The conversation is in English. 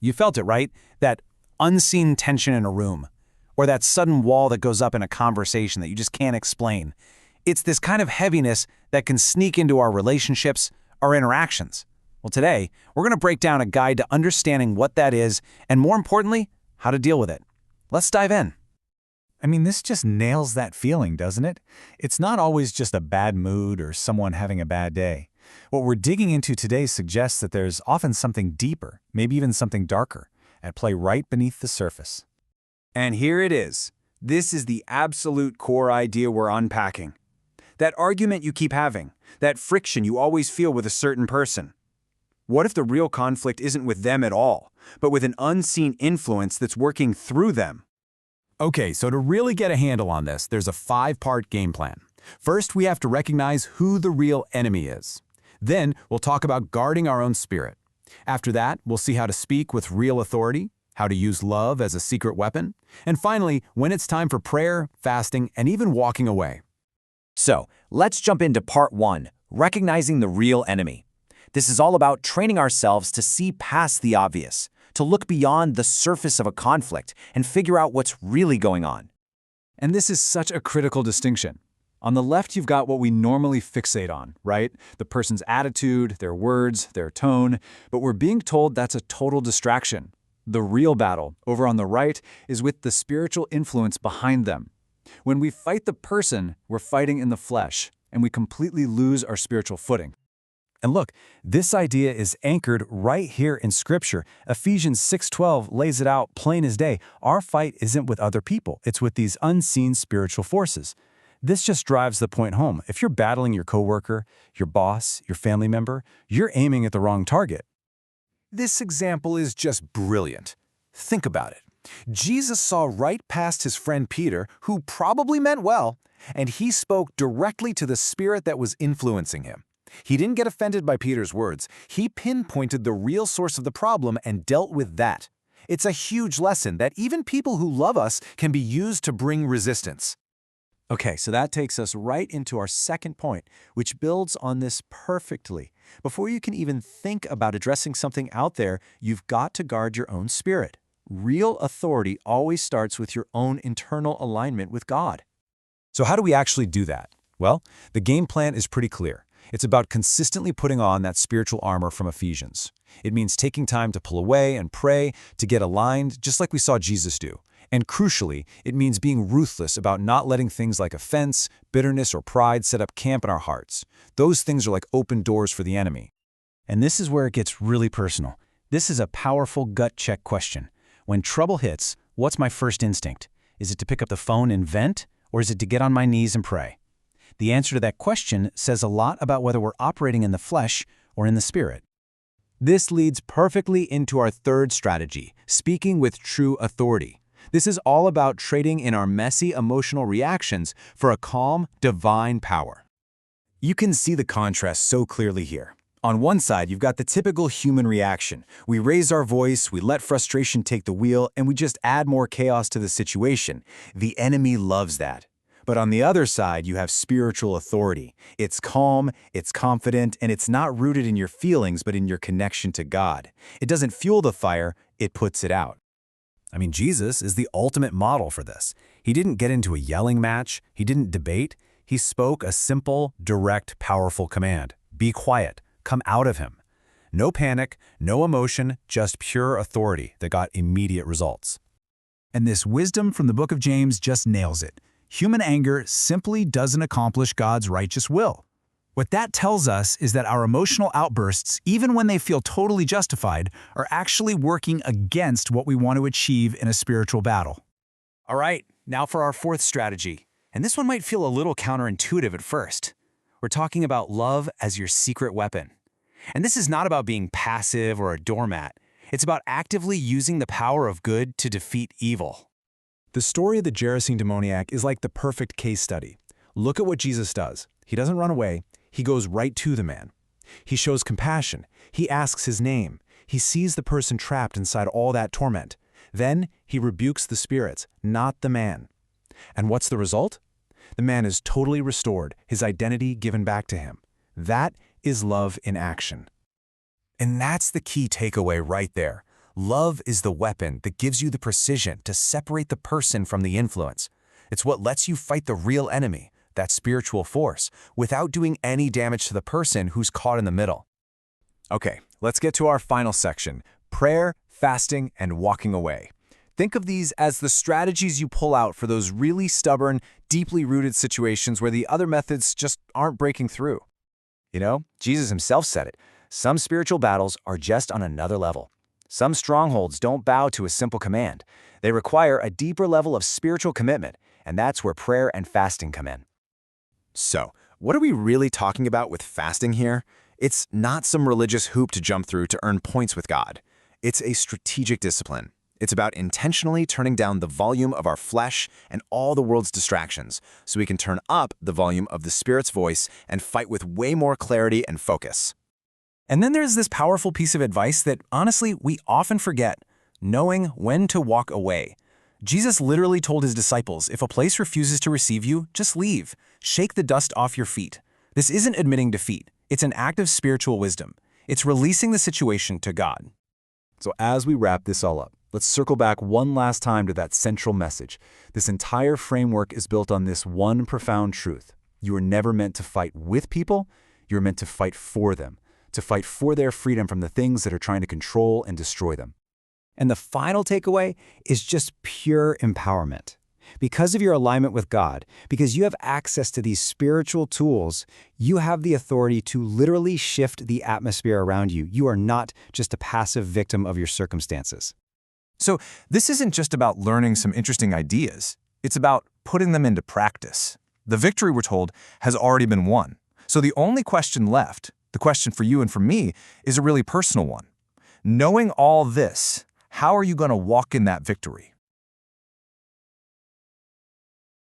You felt it, right? That unseen tension in a room, or that sudden wall that goes up in a conversation that you just can't explain. It's this kind of heaviness that can sneak into our relationships, our interactions. Well, today, we're going to break down a guide to understanding what that is, and more importantly, how to deal with it. Let's dive in. I mean, this just nails that feeling, doesn't it? It's not always just a bad mood or someone having a bad day. What we're digging into today suggests that there's often something deeper, maybe even something darker, at play right beneath the surface. And here it is. This is the absolute core idea we're unpacking. That argument you keep having, that friction you always feel with a certain person. What if the real conflict isn't with them at all, but with an unseen influence that's working through them? Okay, so to really get a handle on this, there's a 5-part game plan. First, we have to recognize who the real enemy is. Then, we'll talk about guarding our own spirit. After that, we'll see how to speak with real authority, how to use love as a secret weapon, and finally, when it's time for prayer, fasting, and even walking away. So, let's jump into part 1, recognizing the real enemy. This is all about training ourselves to see past the obvious, to look beyond the surface of a conflict and figure out what's really going on. And this is such a critical distinction. On the left, you've got what we normally fixate on, right? The person's attitude, their words, their tone, but we're being told that's a total distraction. The real battle, over on the right, is with the spiritual influence behind them. When we fight the person, we're fighting in the flesh, and we completely lose our spiritual footing. And look, this idea is anchored right here in Scripture. Ephesians 6:12 lays it out plain as day. Our fight isn't with other people, it's with these unseen spiritual forces. This just drives the point home. If you're battling your coworker, your boss, your family member, you're aiming at the wrong target. This example is just brilliant. Think about it. Jesus saw right past his friend Peter, who probably meant well, and he spoke directly to the spirit that was influencing him. He didn't get offended by Peter's words. He pinpointed the real source of the problem and dealt with that. It's a huge lesson that even people who love us can be used to bring resistance. Okay, so that takes us right into our second point, which builds on this perfectly. Before you can even think about addressing something out there, you've got to guard your own spirit. Real authority always starts with your own internal alignment with God. So how do we actually do that? Well, the game plan is pretty clear. It's about consistently putting on that spiritual armor from Ephesians. It means taking time to pull away and pray, to get aligned, just like we saw Jesus do. And crucially, it means being ruthless about not letting things like offense, bitterness, or pride set up camp in our hearts. Those things are like open doors for the enemy. And this is where it gets really personal. This is a powerful gut check question. When trouble hits, what's my first instinct? Is it to pick up the phone and vent, or is it to get on my knees and pray? The answer to that question says a lot about whether we're operating in the flesh or in the spirit. This leads perfectly into our third strategy, speaking with true authority. This is all about trading in our messy emotional reactions for a calm, divine power. You can see the contrast so clearly here. On one side, you've got the typical human reaction. We raise our voice, we let frustration take the wheel, and we just add more chaos to the situation. The enemy loves that. But on the other side, you have spiritual authority. It's calm, it's confident, and it's not rooted in your feelings, but in your connection to God. It doesn't fuel the fire, it puts it out. I mean, Jesus is the ultimate model for this. He didn't get into a yelling match. He didn't debate. He spoke a simple, direct, powerful command. Be quiet. Come out of him. No panic, no emotion, just pure authority that got immediate results. And this wisdom from the book of James just nails it. Human anger simply doesn't accomplish God's righteous will. What that tells us is that our emotional outbursts, even when they feel totally justified, are actually working against what we want to achieve in a spiritual battle. All right, now for our fourth strategy. And this one might feel a little counterintuitive at first. We're talking about love as your secret weapon. And this is not about being passive or a doormat. It's about actively using the power of good to defeat evil. The story of the Gerasene demoniac is like the perfect case study. Look at what Jesus does. He doesn't run away. He goes right to the man. He shows compassion. He asks his name. He sees the person trapped inside all that torment. Then he rebukes the spirits, not the man. And what's the result? The man is totally restored, his identity given back to him. That is love in action. And that's the key takeaway right there. Love is the weapon that gives you the precision to separate the person from the influence. It's what lets you fight the real enemy, that spiritual force, without doing any damage to the person who's caught in the middle. Okay, let's get to our final section: prayer, fasting, and walking away. Think of these as the strategies you pull out for those really stubborn, deeply rooted situations where the other methods just aren't breaking through. You know, Jesus himself said it. Some spiritual battles are just on another level. Some strongholds don't bow to a simple command. They require a deeper level of spiritual commitment, and that's where prayer and fasting come in. So, what are we really talking about with fasting here? It's not some religious hoop to jump through to earn points with God. It's a strategic discipline. It's about intentionally turning down the volume of our flesh and all the world's distractions so we can turn up the volume of the Spirit's voice and fight with way more clarity and focus. And then there's this powerful piece of advice that, honestly, we often forget: knowing when to walk away. Jesus literally told his disciples, if a place refuses to receive you, just leave. Shake the dust off your feet. This isn't admitting defeat. It's an act of spiritual wisdom. It's releasing the situation to God. So as we wrap this all up, let's circle back one last time to that central message. This entire framework is built on this one profound truth. You are never meant to fight with people. You're meant to fight for them, to fight for their freedom from the things that are trying to control and destroy them. And the final takeaway is just pure empowerment. Because of your alignment with God, because you have access to these spiritual tools, you have the authority to literally shift the atmosphere around you. You are not just a passive victim of your circumstances. So, this isn't just about learning some interesting ideas. It's about putting them into practice. The victory, we're told, has already been won. So the only question left, the question for you and for me, is a really personal one. Knowing all this, how are you going to walk in that victory?